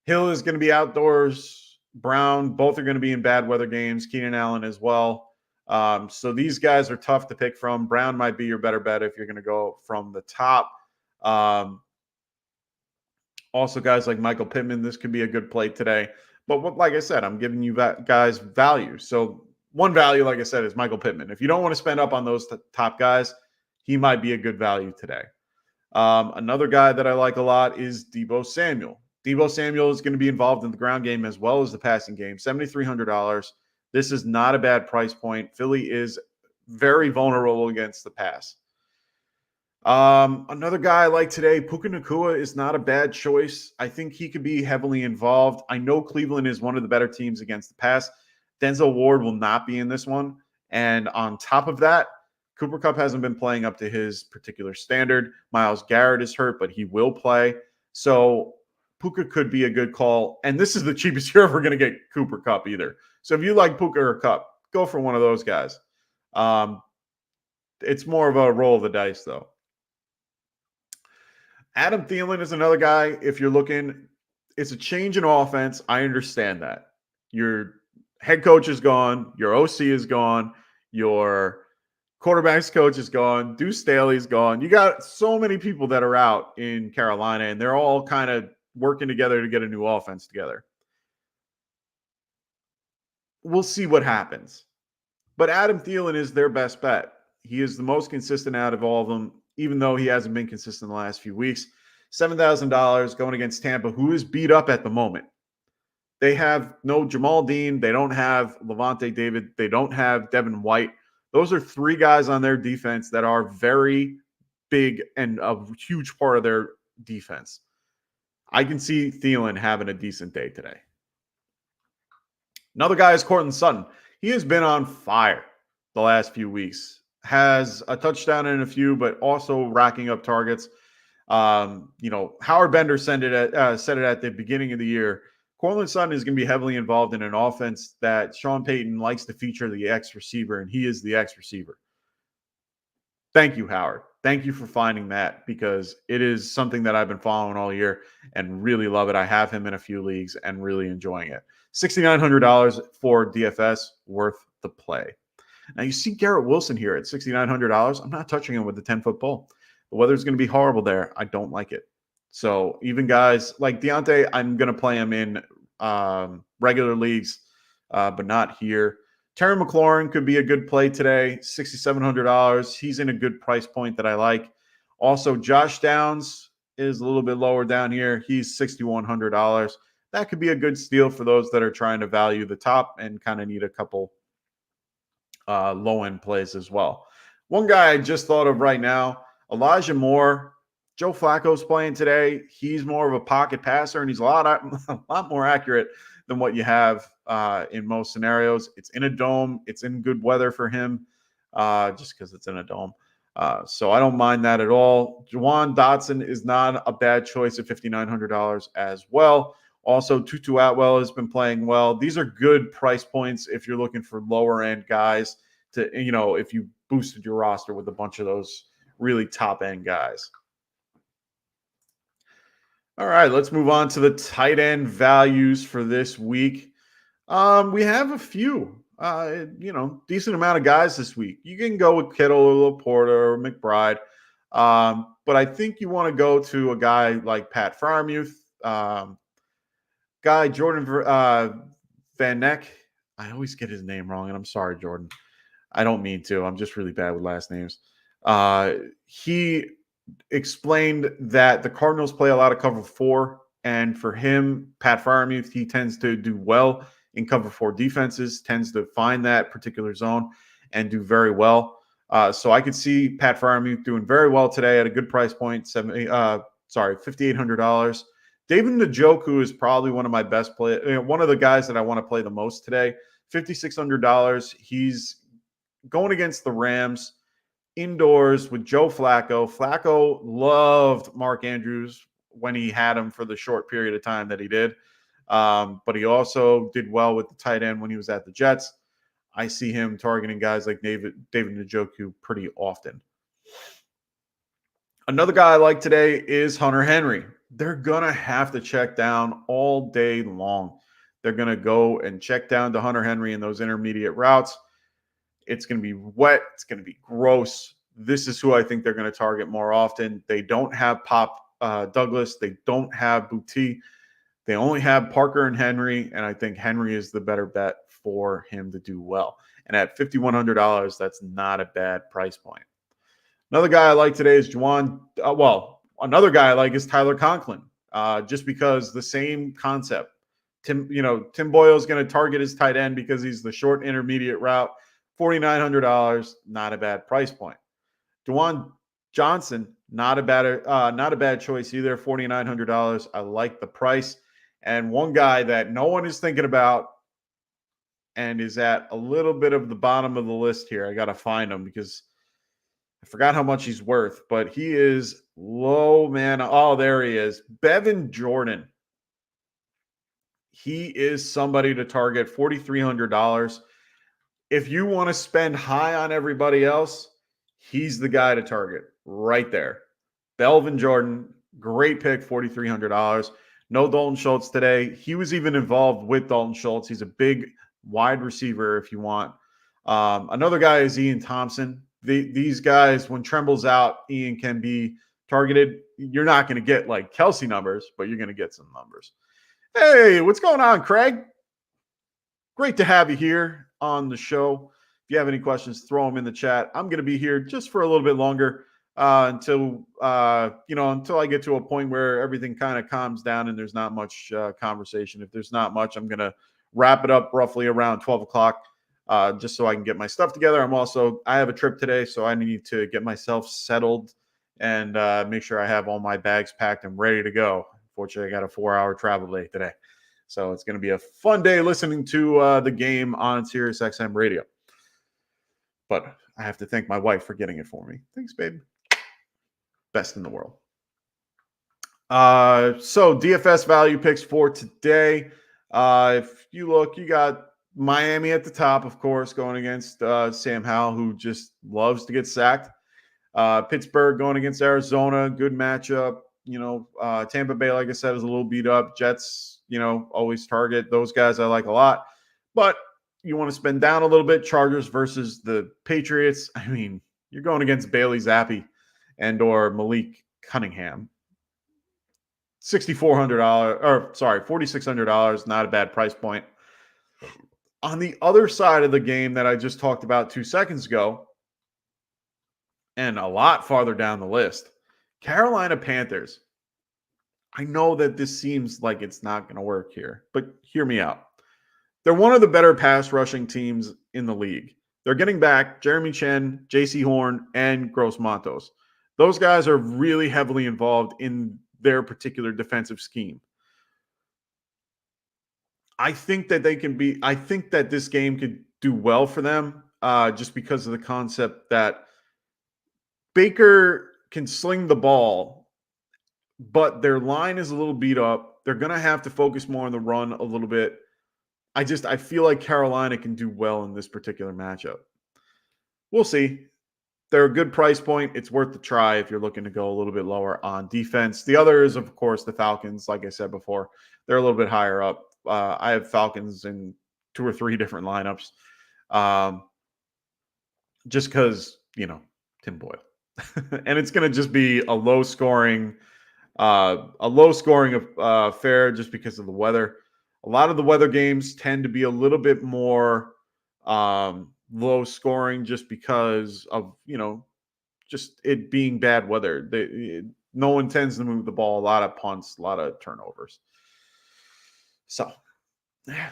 Hill is going to be outdoors. Brown, both are going to be in bad weather games. Keenan Allen as well. So these guys are tough to pick from. Brown might be your better bet if you're going to go from the top. Also, guys like Michael Pittman, this could be a good play today. But like I said, I'm giving you guys value. So one value, like I said, is Michael Pittman. If you don't want to spend up on those top guys, he might be a good value today. Another guy that I like a lot is Deebo Samuel. Deebo Samuel is going to be involved in the ground game as well as the passing game. $7,300. This is not a bad price point. Philly is very vulnerable against the pass. Another guy I like today, Puka Nacua, is not a bad choice. I think he could be heavily involved. I know Cleveland is one of the better teams against the pass. Denzel Ward will not be in this one. And on top of that, Cooper Kupp hasn't been playing up to his particular standard. Myles Garrett is hurt, but he will play. So Puka could be a good call. And this is the cheapest you're ever going to get Cooper Kupp either. So if you like Puka or Kupp, go for one of those guys. It's more of a roll of the dice, though. Adam Thielen is another guy. If you're looking, it's a change in offense. I understand that. Your head coach is gone. Your OC is gone. Your quarterback's coach is gone. Deuce Staley's gone. You got so many people that are out in Carolina, and they're all kind of working together to get a new offense together. We'll see what happens. But Adam Thielen is their best bet. He is the most consistent out of all of them, even though he hasn't been consistent the last few weeks. $7,000 going against Tampa, who is beat up at the moment. They have no Jamal Dean. They don't have Levante David. They don't have Devin White. Those are three guys on their defense that are very big and a huge part of their defense. I can see Thielen having a decent day today. Another guy is Courtland Sutton. He has been on fire. the last few weeks. Has a touchdown in a few, but also racking up targets. Howard Bender said it at the beginning of the year. Courtland Sutton is going to be heavily involved in an offense that Sean Payton likes to feature the X receiver, and he is the X receiver. Thank you, Howard. Thank you for finding that, because it is something that I've been following all year and really love it. I have him in a few leagues and really enjoying it. $6,900 for DFS, worth the play. Now you see Garrett Wilson here at $6,900. I'm not touching him with the 10-foot pole. The weather's going to be horrible there. I don't like it. So even guys like Deontay, I'm going to play him in regular leagues, but not here. Terry McLaurin could be a good play today, $6,700. He's in a good price point that I like. Also, Josh Downs is a little bit lower down here. He's $6,100. That could be a good steal for those that are trying to value the top and kind of need a couple low-end plays as well. One guy I just thought of right now, Elijah Moore. Joe Flacco's playing today. He's more of a pocket passer, and he's a lot more accurate than what you have in most scenarios. It's in a dome. It's in good weather for him just because it's in a dome. So I don't mind that at all. Juwan Dotson is not a bad choice at $5,900 as well. Also, Tutu Atwell has been playing well. These are good price points if you're looking for lower-end guys to, if you boosted your roster with a bunch of those really top-end guys. All right, let's move on to the tight end values for this week. We have a few, decent amount of guys this week. You can go with Kittle or Laporta or McBride, but I think you want to go to a guy like Pat Freiermuth, guy Jordan Van Neck. I always get his name wrong, and I'm sorry, Jordan. I don't mean to. I'm just really bad with last names. He explained that the Cardinals play a lot of cover 4, and for him, Pat Freiermuth, he tends to do well in cover 4 defenses, tends to find that particular zone and do very well. So I could see Pat Freiermuth doing very well today at a good price point, $5,800. David Njoku is probably one of my best play, one of the guys that I want to play the most today. $5,600. He's going against the Rams indoors with Joe Flacco. Flacco loved Mark Andrews when he had him for the short period of time that he did. But he also did well with the tight end when he was at the Jets. I see him targeting guys like David Njoku pretty often. Another guy I like today is Hunter Henry. They're going to have to check down all day long. They're going to go and check down to Hunter Henry in those intermediate routes. It's going to be wet. It's going to be gross. This is who I think they're going to target more often. They don't have Pop Douglas. They don't have Boutte. They only have Parker and Henry, and I think Henry is the better bet for him to do well. And at $5,100, that's not a bad price point. Another guy I like today is another guy I like is Tyler Conklin, just because the same concept. Tim Boyle is going to target his tight end because he's the short intermediate route. $4,900, not a bad price point. DeJuan Johnson, not a bad choice either. $4,900. I like the price. And one guy that no one is thinking about and is at a little bit of the bottom of the list here. I got to find him because I forgot how much he's worth, but he is low, man. Oh, there he is. Bevin Jordan. He is somebody to target, $4,300. If you want to spend high on everybody else, he's the guy to target right there. Belvin Jordan, great pick, $4,300. No Dalton Schultz today. He was even involved with Dalton Schultz. He's a big wide receiver if you want. Another guy is Ian Thompson. These guys, when Tremble's out, Ian can be targeted. You're not going to get like Kelsey numbers, but you're going to get some numbers. Hey, what's going on, Craig? Great to have you here on the show. If you have any questions, throw them in the chat. I'm going to be here just for a little bit longer until I get to a point where everything kind of calms down and there's not much conversation. If there's not much, I'm going to wrap it up roughly around 12 o'clock just so I can get my stuff together. I have a trip today, so I need to get myself settled and make sure I have all my bags packed and ready to go. Fortunately, I got a 4-hour travel day today. So it's going to be a fun day listening to the game on SiriusXM Radio. but I have to thank my wife for getting it for me. Thanks, babe. Best in the world. So DFS value picks for today. If you look, you got Miami at the top, of course, going against Sam Howell, who just loves to get sacked. Pittsburgh going against Arizona, good matchup. Tampa Bay, like I said, is a little beat up. Jets, always target those guys I like a lot. But you want to spend down a little bit. Chargers versus the Patriots. I mean, you're going against Bailey Zappi and or Malik Cunningham. $4,600, not a bad price point. On the other side of the game that I just talked about 2 seconds ago, and a lot farther down the list, Carolina Panthers. I know that this seems like it's not going to work here, but hear me out. They're one of the better pass rushing teams in the league. They're getting back Jeremy Chen, J.C. Horn, and Gross Matos. Those guys are really heavily involved in their particular defensive scheme. I think that this game could do well for them just because of the concept that Baker can sling the ball, but their line is a little beat up. They're going to have to focus more on the run a little bit. I feel like Carolina can do well in this particular matchup. We'll see. They're a good price point. It's worth the try if you're looking to go a little bit lower on defense. The other is, of course, the Falcons. Like I said before, they're a little bit higher up. I have Falcons in 2 or 3 different lineups. Just because, Tim Boyle. And it's going to just be a low scoring affair just because of the weather. A lot of the weather games tend to be a little bit more low scoring just because of, just it being bad weather. No one tends to move the ball. A lot of punts, a lot of turnovers. So, yeah.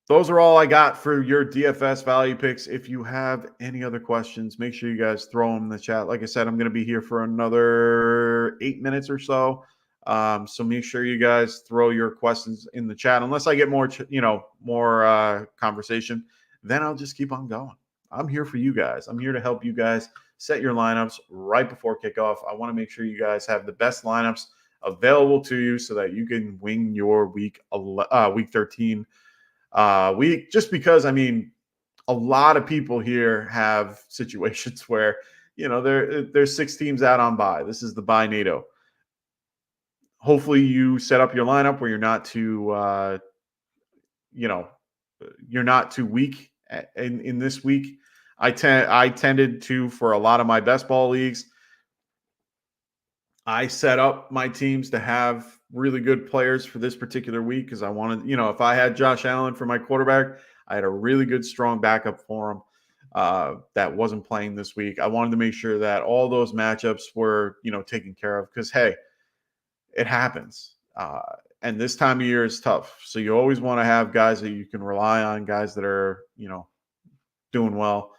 Those are all I got for your DFS value picks. If you have any other questions, make sure you guys throw them in the chat. Like I said, I'm going to be here for another 8 minutes or so. So make sure you guys throw your questions in the chat. Unless I get more conversation, then I'll just keep on going. I'm here for you guys. I'm here to help you guys set your lineups right before kickoff. I want to make sure you guys have the best lineups available to you so that you can win your week 13 week, just because, a lot of people here have situations where, there's 6 teams out on bye. This is the bye NATO. Hopefully you set up your lineup where you're not too weak in this week. I tended to, for a lot of my best ball leagues, I set up my teams to have really good players for this particular week because I wanted, if I had Josh Allen for my quarterback, I had a really good, strong backup for him that wasn't playing this week. I wanted to make sure that all those matchups were, taken care of because, hey, it happens. And this time of year is tough. So you always want to have guys that you can rely on, guys that are, doing well.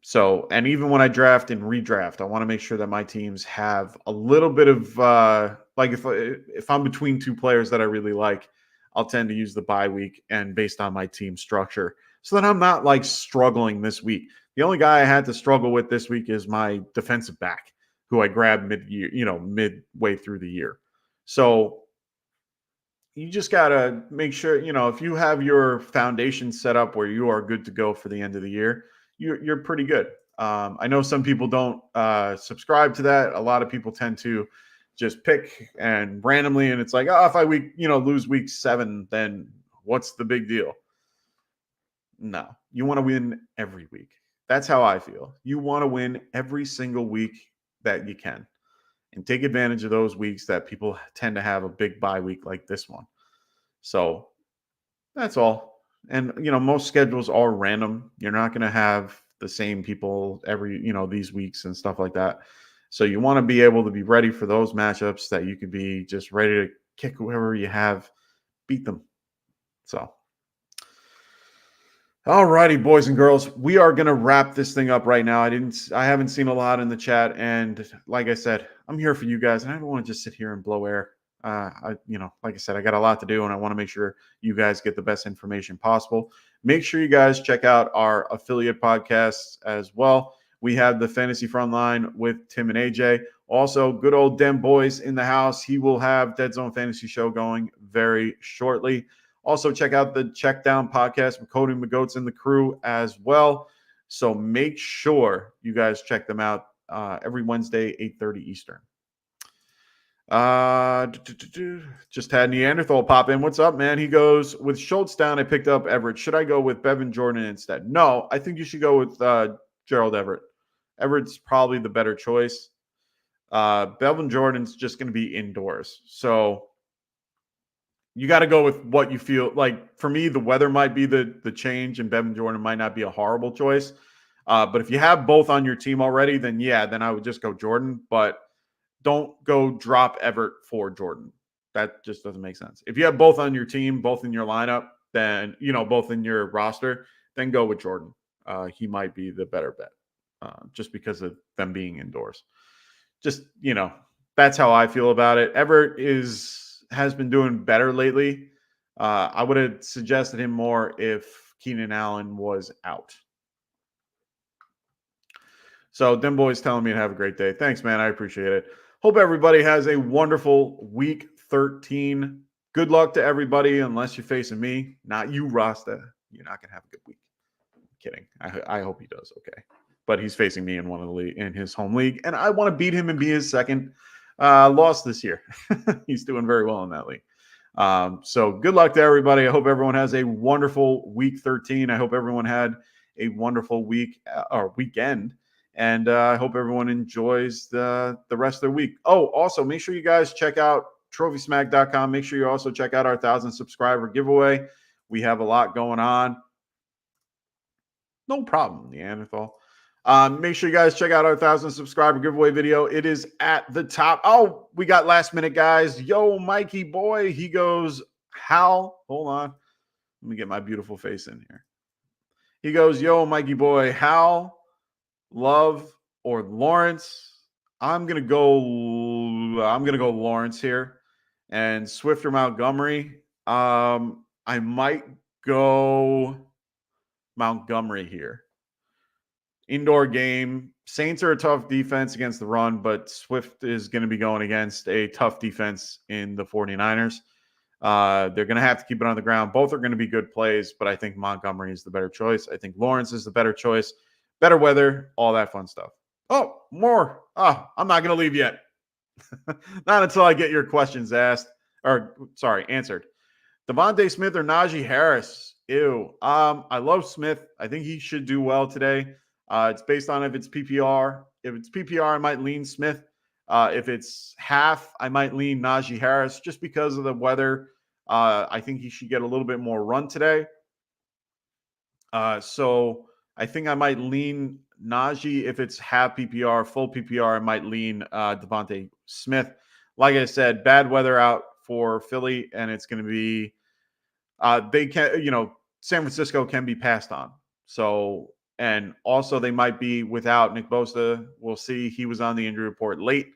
So, and even when I draft and redraft, I want to make sure that my teams have a little bit of, if I'm between 2 players that I really like, I'll tend to use the bye week and based on my team structure so that I'm not struggling this week. The only guy I had to struggle with this week is my defensive back, who I grabbed midway through the year. So you just got to make sure, if you have your foundation set up where you are good to go for the end of the year, you're pretty good. I know some people don't subscribe to that. A lot of people tend to just pick and randomly, and it's like, if I lose week 7, then what's the big deal? No, you want to win every week. That's how I feel. You want to win every single week that you can and take advantage of those weeks that people tend to have a big bye week like this one. So that's all. And, most schedules are random. You're not going to have the same people every, these weeks and stuff like that. So you want to be able to be ready for those matchups that you could be just ready to kick whoever you have, beat them. So, all righty, boys and girls, we are going to wrap this thing up right now. I haven't seen a lot in the chat. And like I said, I'm here for you guys and I don't want to just sit here and blow air. Like I said, I got a lot to do, and I want to make sure you guys get the best information possible. Make sure you guys check out our affiliate podcasts as well. We have the Fantasy Frontline with Tim and AJ. Also, good old Dem Boys in the house. He will have Dead Zone Fantasy Show going very shortly. Also, check out the Check Down podcast with Cody McGoats and the crew as well. So make sure you guys check them out every Wednesday, 8:30 Eastern. Just had Neanderthal pop in. What's up, man? He goes, with Schultz down, I picked up Everett. Should I go with Bevan Jordan instead? No, I think you should go with Gerald Everett. Everett's probably the better choice. Bevan Jordan's just going to be indoors. So you got to go with what you feel like. For me, the weather might be the change, and Bevan Jordan might not be a horrible choice. But if you have both on your team already, then then I would just go Jordan. But don't go drop Everett for Jordan. That just doesn't make sense. If you have both on your team, both in your lineup, then, both in your roster, then go with Jordan. He might be the better bet just because of them being indoors. Just, that's how I feel about it. Everett has been doing better lately. I would have suggested him more if Keenan Allen was out. So Dem Boy's telling me to have a great day. Thanks, man. I appreciate it. Hope everybody has a wonderful week 13. Good luck to everybody, unless you're facing me. Not you, Rasta. You're not gonna have a good week. I'm kidding. I hope he does okay. But he's facing me in his home league, and I want to beat him and be his second loss this year. He's doing very well in that league. So good luck to everybody. I hope everyone has a wonderful week 13. I hope everyone had a wonderful week or weekend. And I hope everyone enjoys the rest of their week. Oh, also, make sure you guys check out TrophySmack.com. Make sure you also check out our 1,000 subscriber giveaway. We have a lot going on. No problem, Neanderthal. Make sure you guys check out our 1,000 subscriber giveaway video. It is at the top. Oh, we got last minute guys. Yo, Mikey boy. He goes, Hal. Hold on. Let me get my beautiful face in here. He goes, yo, Mikey boy, Hal, Love, or Lawrence. I'm gonna go Lawrence here. And Swift or Montgomery. I might go Montgomery here. Indoor game. Saints are a tough defense against the run, but Swift is going to be going against a tough defense in the 49ers. They're going to have to keep it on the ground. Both are going to be good plays, but I think Montgomery is the better choice. I think Lawrence is the better choice. Better weather, all that fun stuff. Oh, more. Oh, I'm not going to leave yet. Not until I get your questions answered. Devontae Smith or Najee Harris? Ew. I love Smith. I think he should do well today. It's based on if it's PPR. If it's PPR, I might lean Smith. If it's half, I might lean Najee Harris just because of the weather. I think he should get a little bit more run today. So I think I might lean Najee. If it's half PPR, full PPR, I might lean Devontae Smith. Like I said, bad weather out for Philly, and it's going to be San Francisco can be passed on. So, and also they might be without Nick Bosa. We'll see. He was on the injury report late,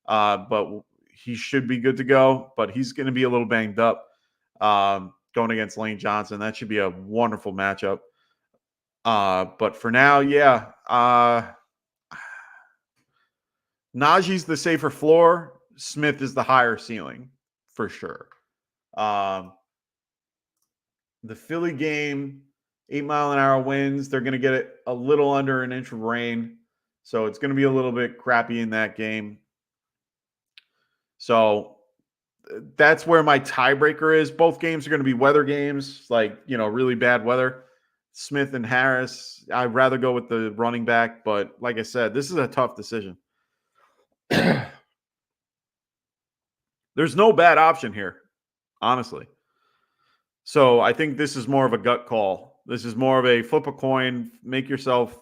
but he should be good to go. But he's going to be a little banged up going against Lane Johnson. That should be a wonderful matchup. But for now, Najee's the safer floor. Smith is the higher ceiling for sure. The Philly game, 8-mile-an-hour winds. They're going to get it a little under an inch of rain. So it's going to be a little bit crappy in that game. So that's where my tiebreaker is. Both games are going to be weather games, really bad weather. Smith and Harris, I'd rather go with the running back. But like I said, this is a tough decision. There's no bad option here, honestly. So I think this is more of a gut call. This is more of a flip a coin, make yourself,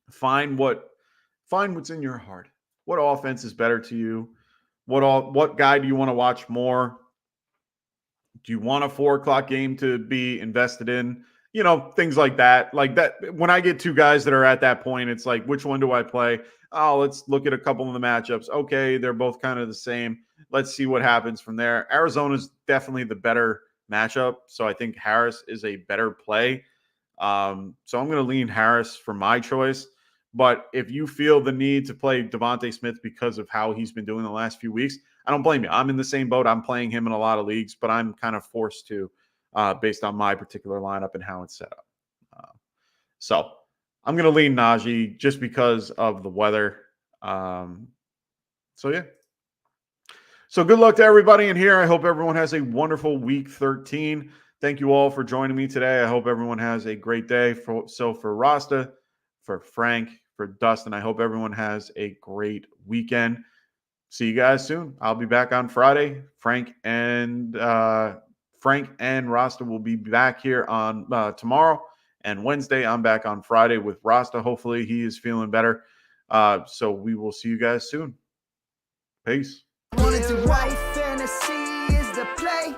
find what's in your heart. What offense is better to you? What guy do you want to watch more? Do you want a 4:00 game to be invested in? you know, things like that. Like that, when I get two guys that are at that point, it's like, which one do I play? Oh, let's look at a couple of the matchups. Okay, they're both kind of the same. Let's see what happens from there. Arizona's definitely the better matchup, so I think Harris is a better play. So I'm going to lean Harris for my choice. But if you feel the need to play Devontae Smith because of how he's been doing the last few weeks, I don't blame you. I'm in the same boat. I'm playing him in a lot of leagues, but I'm kind of forced to based on my particular lineup and how it's set up. So I'm going to lean Najee just because of the weather. So, yeah. So good luck to everybody in here. I hope everyone has a wonderful week 13. Thank you all for joining me today. I hope everyone has a great day. So for Rasta, for Frank, for Dustin, I hope everyone has a great weekend. See you guys soon. I'll be back on Friday. Frank and Rasta will be back here on tomorrow. And Wednesday, I'm back on Friday with Rasta. Hopefully he is feeling better. So we will see you guys soon. Peace. Wanted to white fantasy is the play.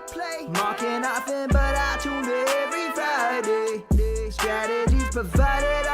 Marking often, but I tune in every Friday. Strategies provided.